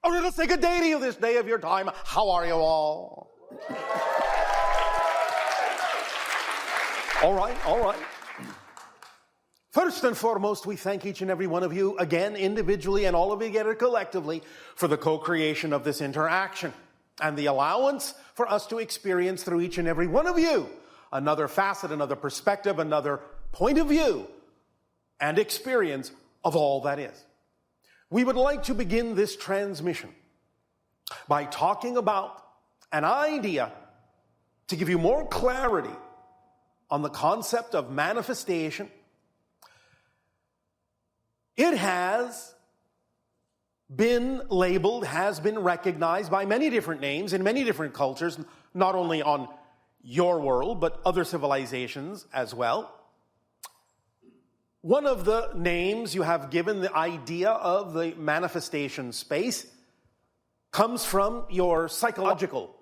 Oh, let us say good day to you this day of your time. How are you all? All right. First and foremost, we thank each and every one of you, again, individually and all of you together collectively, for the co-creation of this interaction and the allowance for us to experience through each and every one of you another facet, another perspective, another point of view and experience of all that is. We would like to begin this transmission by talking about an idea to give you more clarity on the concept of manifestation. It has been labeled, has been recognized by many different names in many different cultures, not only on your world, but other civilizations as well. One of the names you have given the idea of the manifestation space comes from your psychological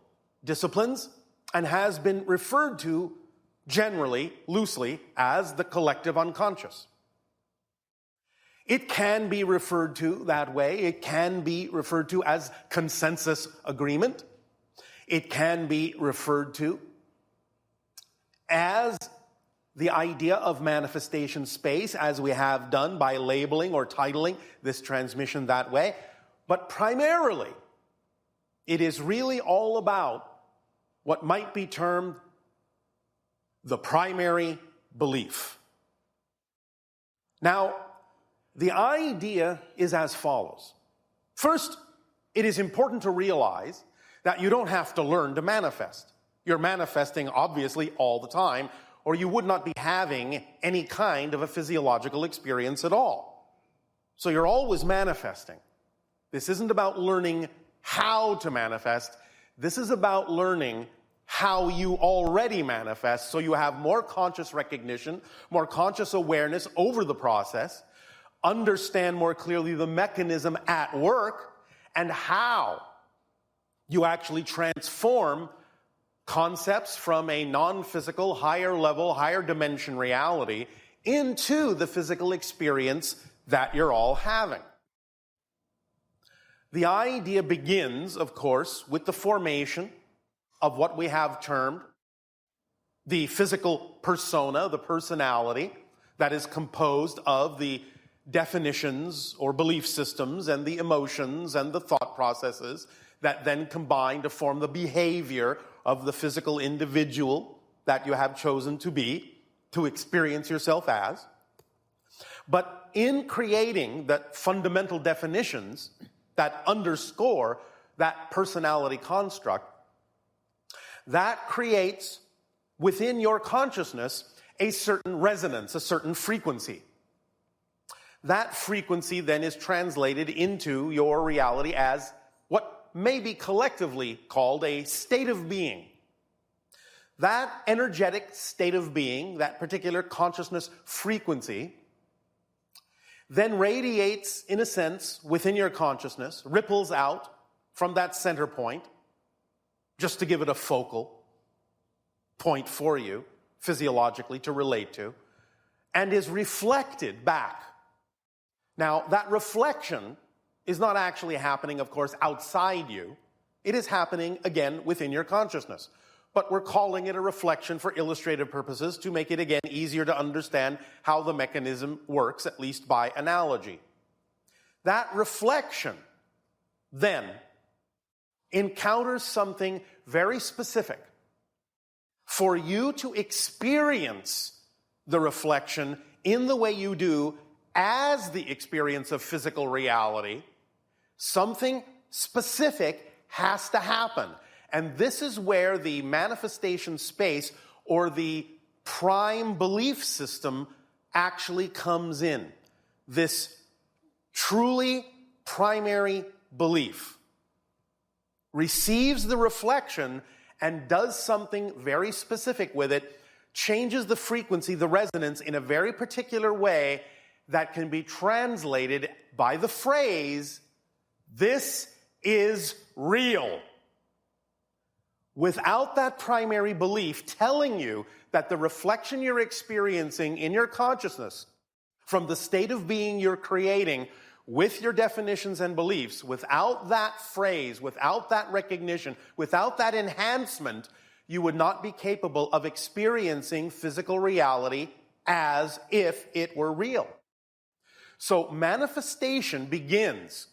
disciplines and has been referred to generally, loosely, as the collective unconscious. It can be referred to that way. It can be referred to as consensus agreement. It can be referred to as the idea of manifestation space, as we have done by labeling or titling this transmission that way. But primarily, it is really all about what might be termed the primary belief. Now, the idea is as follows. First, it is important to realize that you don't have to learn to manifest. You're manifesting, obviously, all the time, or you would not be having any kind of a physiological experience at all. So you're always manifesting. This isn't about learning how to manifest. This is about learning how you already manifest, so you have more conscious recognition, more conscious awareness over the process, understand more clearly the mechanism at work, and how you actually transform concepts from a non-physical, higher level, higher dimension reality into the physical experience that you're all having. The idea begins, of course, with the formation of what we have termed the physical persona, the personality that is composed of the definitions or belief systems and the emotions and the thought processes that then combine to form the behavior of the physical individual that you have chosen to be, to experience yourself as. But in creating the fundamental definitions that underscore that personality construct, that creates within your consciousness a certain resonance, a certain frequency. That frequency then is translated into your reality as what may be collectively called a state of being. That energetic state of being, that particular consciousness frequency, then radiates, in a sense, within your consciousness, ripples out from that center point, just to give it a focal point for you, physiologically, to relate to, and is reflected back. Now, that reflection is not actually happening, of course, outside you. It is happening, again, within your consciousness. But we're calling it a reflection for illustrative purposes to make it, again, easier to understand how the mechanism works, at least by analogy. That reflection, then, encounters something very specific. For you to experience the reflection in the way you do as the experience of physical reality, something specific has to happen. And this is where the manifestation space or the prime belief system actually comes in. This truly primary belief receives the reflection and does something very specific with it, changes the frequency, the resonance, in a very particular way that can be translated by the phrase, "This is real." Without that primary belief telling you that the reflection you're experiencing in your consciousness from the state of being you're creating with your definitions and beliefs, without that phrase, without that recognition, without that enhancement, you would not be capable of experiencing physical reality as if it were real. So manifestation begins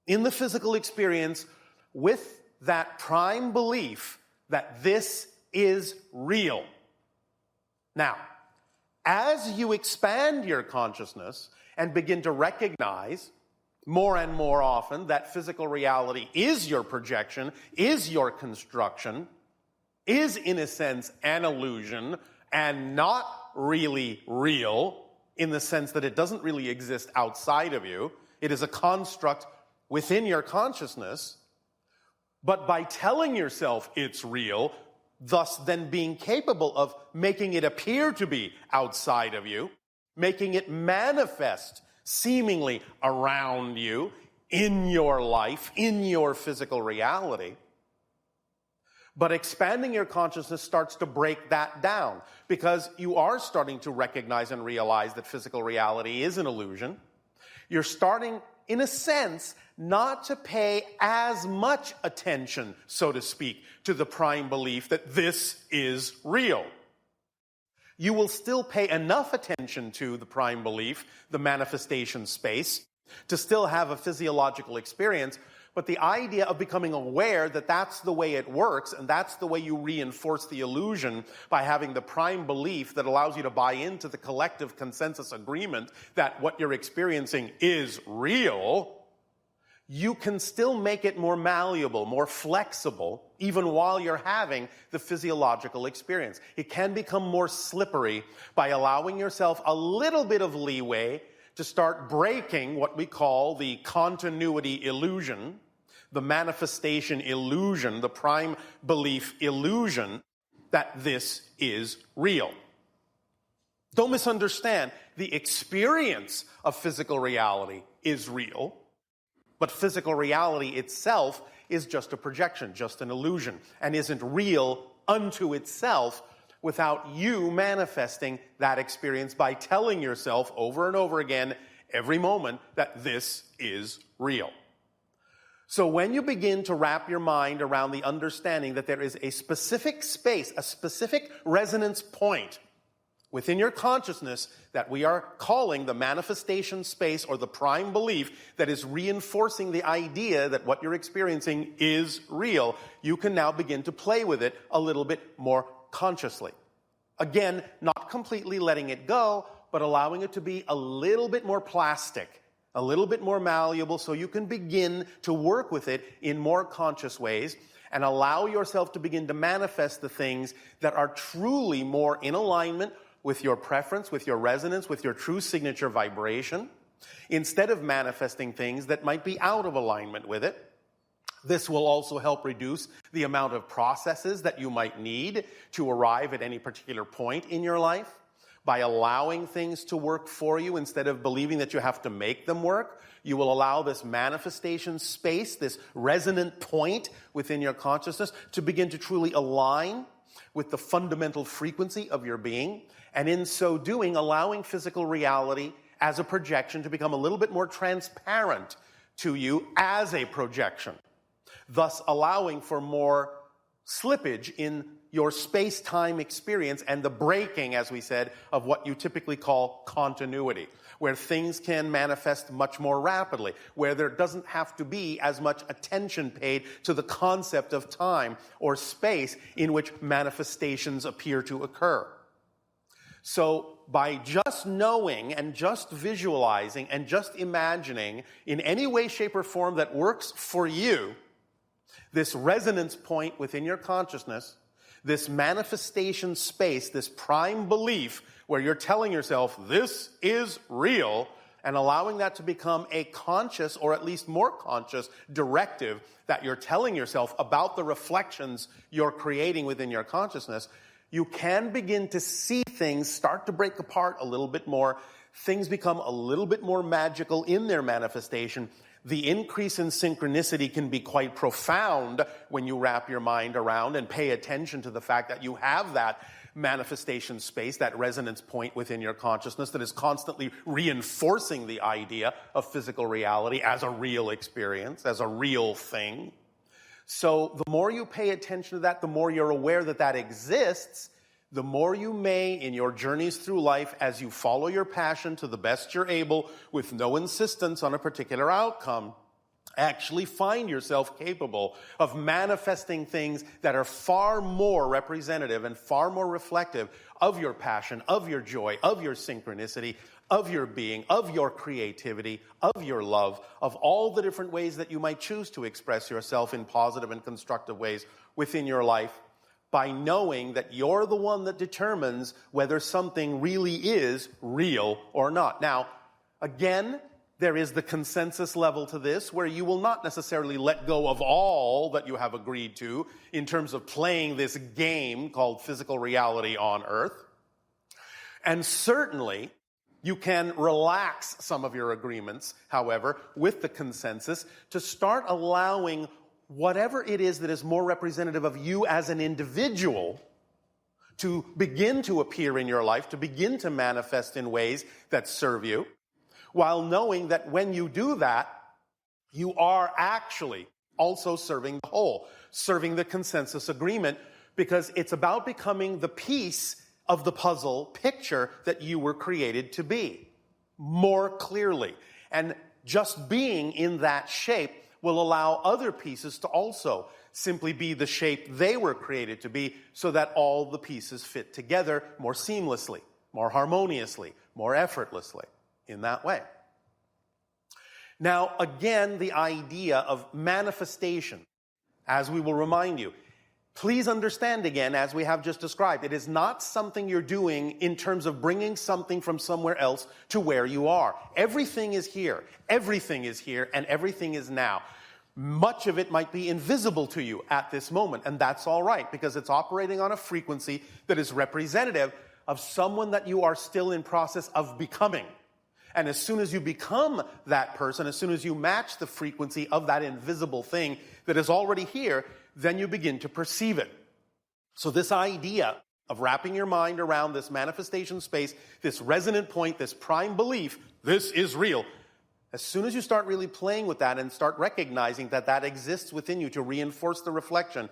in the physical experience with that prime belief that this is real. Now, as you expand your consciousness and begin to recognize more and more often that physical reality is your projection, is your construction, is in a sense an illusion and not really real in the sense that it doesn't really exist outside of you. It is a construct within your consciousness. But by telling yourself it's real, thus then being capable of making it appear to be outside of you, making it manifest seemingly around you, in your life, in your physical reality. But expanding your consciousness starts to break that down because you are starting to recognize and realize that physical reality is an illusion. You're starting, in a sense, not to pay as much attention, so to speak, to the prime belief that this is real. You will still pay enough attention to the prime belief, the manifestation space, to still have a physiological experience, but the idea of becoming aware that that's the way it works and that's the way you reinforce the illusion by having the prime belief that allows you to buy into the collective consensus agreement that what you're experiencing is real, you can still make it more malleable, more flexible, even while you're having the physiological experience. It can become more slippery by allowing yourself a little bit of leeway to start breaking what we call the continuity illusion, the manifestation illusion, the prime belief illusion that this is real. Don't misunderstand, the experience of physical reality is real, but physical reality itself is just a projection, just an illusion, and isn't real unto itself without you manifesting that experience by telling yourself over and over again, every moment, that this is real. So when you begin to wrap your mind around the understanding that there is a specific space, a specific resonance point within your consciousness that we are calling the manifestation space or the prime belief that is reinforcing the idea that what you're experiencing is real, you can now begin to play with it a little bit more consciously. Again, not completely letting it go, but allowing it to be a little bit more plastic, a little bit more malleable, so you can begin to work with it in more conscious ways and allow yourself to begin to manifest the things that are truly more in alignment with your preference, with your resonance, with your true signature vibration, instead of manifesting things that might be out of alignment with it. This will also help reduce the amount of processes that you might need to arrive at any particular point in your life. By allowing things to work for you instead of believing that you have to make them work, you will allow this manifestation space, this resonant point within your consciousness to begin to truly align with the fundamental frequency of your being, and in so doing, allowing physical reality as a projection to become a little bit more transparent to you as a projection, thus allowing for more slippage in your space-time experience and the breaking, as we said, of what you typically call continuity, where things can manifest much more rapidly, where there doesn't have to be as much attention paid to the concept of time or space in which manifestations appear to occur. So by just knowing and just visualizing and just imagining in any way, shape, or form that works for you, this resonance point within your consciousness, this manifestation space, this prime belief where you're telling yourself, this is real, and allowing that to become a conscious, or at least more conscious, directive that you're telling yourself about the reflections you're creating within your consciousness, you can begin to see things start to break apart a little bit more. Things become a little bit more magical in their manifestation. The increase in synchronicity can be quite profound when you wrap your mind around and pay attention to the fact that you have that manifestation space, that resonance point within your consciousness that is constantly reinforcing the idea of physical reality as a real experience, as a real thing. So the more you pay attention to that, the more you're aware that that exists, the more you may, in your journeys through life, as you follow your passion to the best you're able, with no insistence on a particular outcome, actually find yourself capable of manifesting things that are far more representative and far more reflective of your passion, of your joy, of your synchronicity, of your being, of your creativity, of your love, of all the different ways that you might choose to express yourself in positive and constructive ways within your life, by knowing that you're the one that determines whether something really is real or not. Now, again, there is the consensus level to this where you will not necessarily let go of all that you have agreed to in terms of playing this game called physical reality on Earth. And certainly, you can relax some of your agreements, however, with the consensus to start allowing whatever it is that is more representative of you as an individual to begin to appear in your life, to begin to manifest in ways that serve you, while knowing that when you do that, you are actually also serving the whole, serving the consensus agreement, because it's about becoming the piece of the puzzle picture that you were created to be, more clearly. And just being in that shape will allow other pieces to also simply be the shape they were created to be, so that all the pieces fit together more seamlessly, more harmoniously, more effortlessly in that way. Now, again, the idea of manifestation, as we will remind you, please understand again, as we have just described, it is not something you're doing in terms of bringing something from somewhere else to where you are. Everything is here, and everything is now. Much of it might be invisible to you at this moment, and that's all right, because it's operating on a frequency that is representative of someone that you are still in process of becoming. And as soon as you become that person, as soon as you match the frequency of that invisible thing that is already here, then you begin to perceive it. So this idea of wrapping your mind around this manifestation space, this resonant point, this prime belief, this is real. As soon as you start really playing with that and start recognizing that that exists within you to reinforce the reflection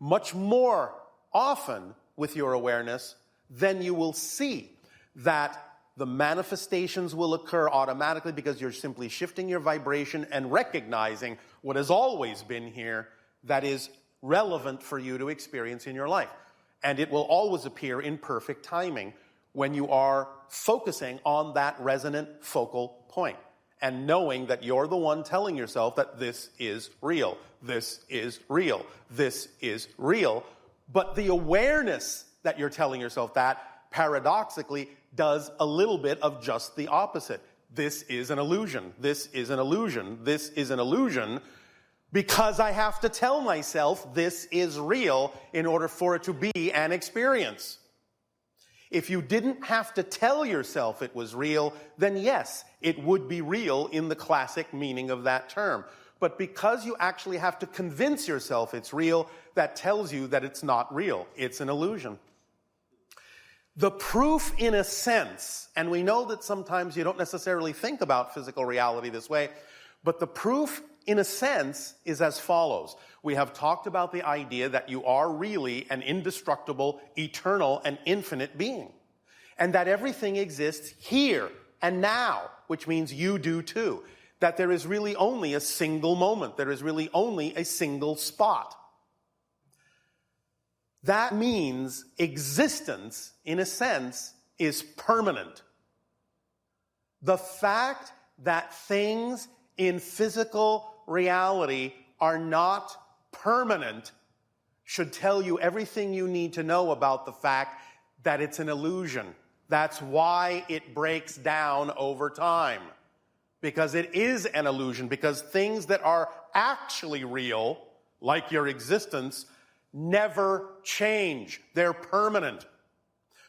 much more often with your awareness, then you will see that the manifestations will occur automatically, because you're simply shifting your vibration and recognizing what has always been here that is relevant for you to experience in your life. And it will always appear in perfect timing when you are focusing on that resonant focal point and knowing that you're the one telling yourself that this is real, this is real, this is real. But the awareness that you're telling yourself that, paradoxically, does a little bit of just the opposite. This is an illusion. This is an illusion. This is an illusion, because I have to tell myself this is real in order for it to be an experience. If you didn't have to tell yourself it was real, then yes, it would be real in the classic meaning of that term. But because you actually have to convince yourself it's real, that tells you that it's not real. It's an illusion. The proof, in a sense, and we know that sometimes you don't necessarily think about physical reality this way, but the proof, in a sense, is as follows. We have talked about the idea that you are really an indestructible, eternal, and infinite being, and that everything exists here and now, which means you do too, that there is really only a single moment, there is really only a single spot. That means existence, in a sense, is permanent. The fact that things in physical reality are not permanent should tell you everything you need to know about the fact that it's an illusion. That's why it breaks down over time. Because it is an illusion, because things that are actually real, like your existence, never change. They're permanent.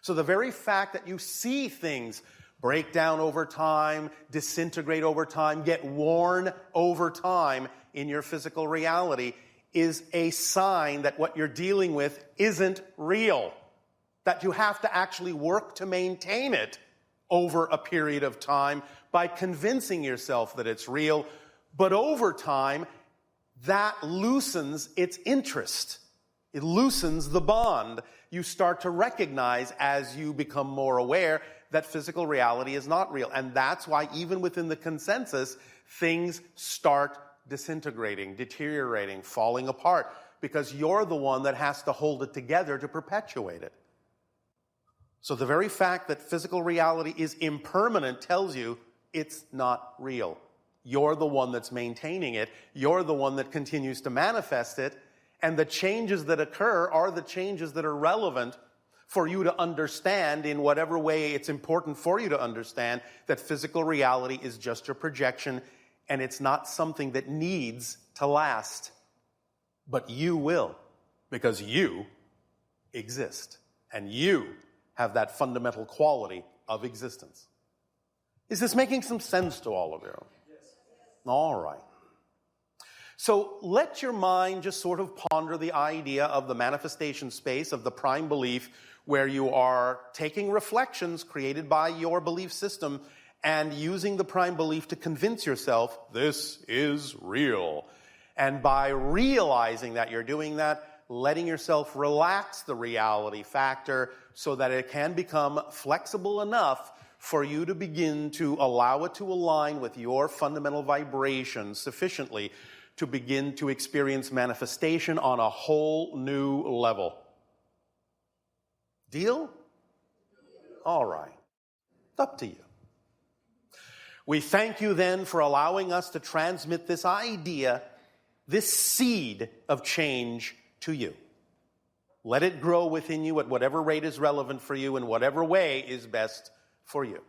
So the very fact that you see things break down over time, disintegrate over time, get worn over time in your physical reality is a sign that what you're dealing with isn't real. that you have to actually work to maintain it over a period of time by convincing yourself that it's real. But over time, that loosens its interest. It loosens the bond. You start to recognize as you become more aware that physical reality is not real. And that's why even within the consensus, things start disintegrating, deteriorating, falling apart, because you're the one that has to hold it together to perpetuate it. So the very fact that physical reality is impermanent tells you it's not real. You're the one that's maintaining it. You're the one that continues to manifest it. And the changes that occur are the changes that are relevant for you to understand in whatever way it's important for you to understand that physical reality is just a projection and it's not something that needs to last. But you will, because you exist and you have that fundamental quality of existence. Is this making some sense to all of you? Yes. All right. So let your mind just sort of ponder the idea of the manifestation space of the prime belief, where you are taking reflections created by your belief system and using the prime belief to convince yourself this is real. And by realizing that you're doing that, letting yourself relax the reality factor so that it can become flexible enough for you to begin to allow it to align with your fundamental vibration sufficiently to begin to experience manifestation on a whole new level. Deal? All right. It's up to you. We thank you then for allowing us to transmit this idea, this seed of change to you. Let it grow within you at whatever rate is relevant for you in whatever way is best for you.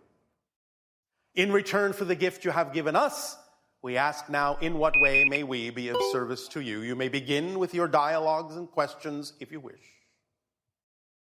In return for the gift you have given us, we ask now, in what way may we be of service to you? You may begin with your dialogues and questions if you wish.